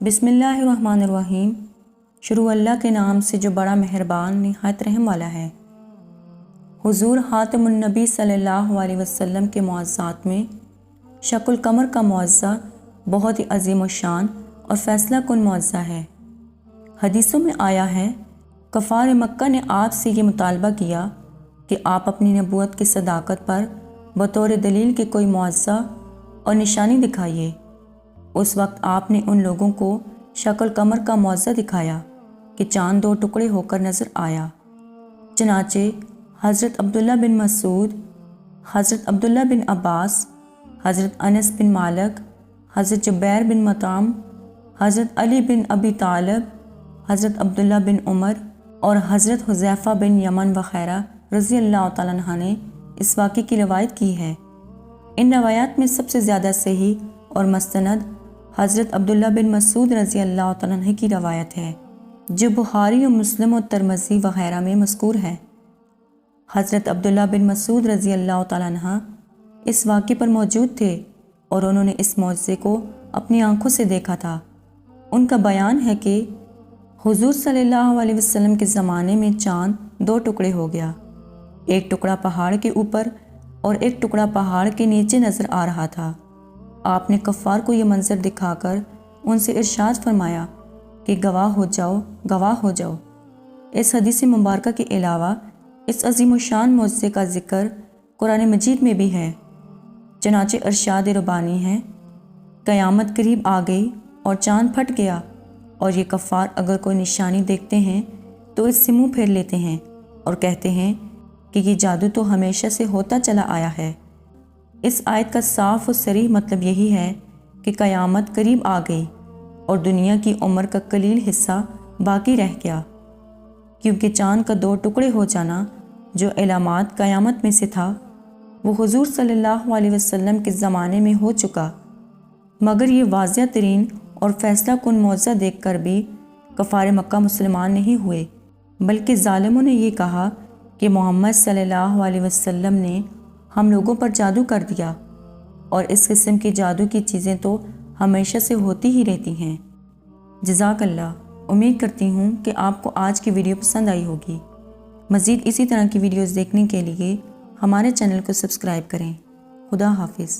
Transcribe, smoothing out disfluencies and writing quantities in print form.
बिस्मिल्लाहिर्रहमानिर्रहीम। शुरू अल्लाह के नाम से जो बड़ा मेहरबान निहायत रहम वाला है। हुजूर खातमुन नबी सल्लल्लाहु अलैहि वसल्लम के मुअज़्ज़ात में शक्ल कमर का मुअज़्ज़ा बहुत ही अज़ीम व शान और फ़ैसला कुन मुअज़्ज़ा है। हदीसों में आया है, कफ़ार मक्का ने आपसे ये मुतालबा किया कि आप अपनी नबूवत की सदाकत पर बतौर दलील के कोई मुअज़्ज़ा और निशानी दिखाइए। उस वक्त आपने उन लोगों को शक्ल कमर का मुअज़्ज़ा दिखाया कि चाँद दो टुकड़े होकर नज़र आया। चनाचे हज़रत अब्दुल्ला बिन मसूद, हज़रत अब्दुल्ला बिन अब्बास, हज़रत अनस बिन मालिक, हज़रत जुबैर बिन मताम, हज़रत अली बिन अबी तालिब, हज़रत अब्दुल्ला बिन उमर और हज़रत हुज़ैफ़ा बिन यमन वग़ैरह रज़ी अल्लाह तआला अन्हा ने इस वाक़े की रवायत की है। इन रवायात में सबसे ज़्यादा सही और मस्तनद हज़रत अब्दुल्ला बिन मसूद रज़ी अल्लाह तआला अन्हु की रवायत है, जो बुखारी और मुस्लिम और तिरमिज़ी वग़ैरह में मज़कूर है। हज़रत अब्दुल्ला बिन मसूद रज़ी अल्लाह तआला अन्हु इस वाक़े पर मौजूद थे और उन्होंने इस मौज़े को अपनी आँखों से देखा था। उनका बयान है कि हुज़ूर सल्लल्लाहु अलैहि वसल्लम के ज़माने में चाँद दो टुकड़े हो गया, एक टुकड़ा पहाड़ के ऊपर और एक टुकड़ा पहाड़ के नीचे नज़र आ रहा था। आपने कफ़ार को यह मंज़र दिखाकर उनसे इरशाद फरमाया कि गवाह हो जाओ, गवाह हो जाओ। इस हदीस मुबारक के अलावा इस अज़ीम शान मौज़े का ज़िक्र कुरान मजीद में भी है। चनाचे इरशाद रबानी है, क़यामत करीब आ गई और चाँद फट गया, और ये कफ़ार अगर कोई निशानी देखते हैं तो इससे मुँह फेर लेते हैं और कहते हैं कि ये जादू तो हमेशा से होता चला आया है। इस आयत का साफ और सरीह मतलब यही है कि क़यामत करीब आ गई और दुनिया की उम्र का कलील हिस्सा बाकी रह गया, क्योंकि चाँद का दो टुकड़े हो जाना जो इलामात क़यामत में से था वो हुज़ूर सल्लल्लाहु अलैहि वसल्लम के ज़माने में हो चुका। मगर ये वाज़िह तरीन और फ़ैसला कुन मौज़ा देख कर भी कफ़ार मक्का मुसलमान नहीं हुए, बल्कि ज़ालिमों ने ये कहा कि मोहम्मद सल्लल्लाहु अलैहि वसल्लम ने हम लोगों पर जादू कर दिया, और इस किस्म की जादू की चीज़ें तो हमेशा से होती ही रहती हैं। जज़ाकल्लाह। उम्मीद करती हूँ कि आपको आज की वीडियो पसंद आई होगी। मज़ीद इसी तरह की वीडियोज़ देखने के लिए हमारे चैनल को सब्सक्राइब करें। खुदा हाफिज़।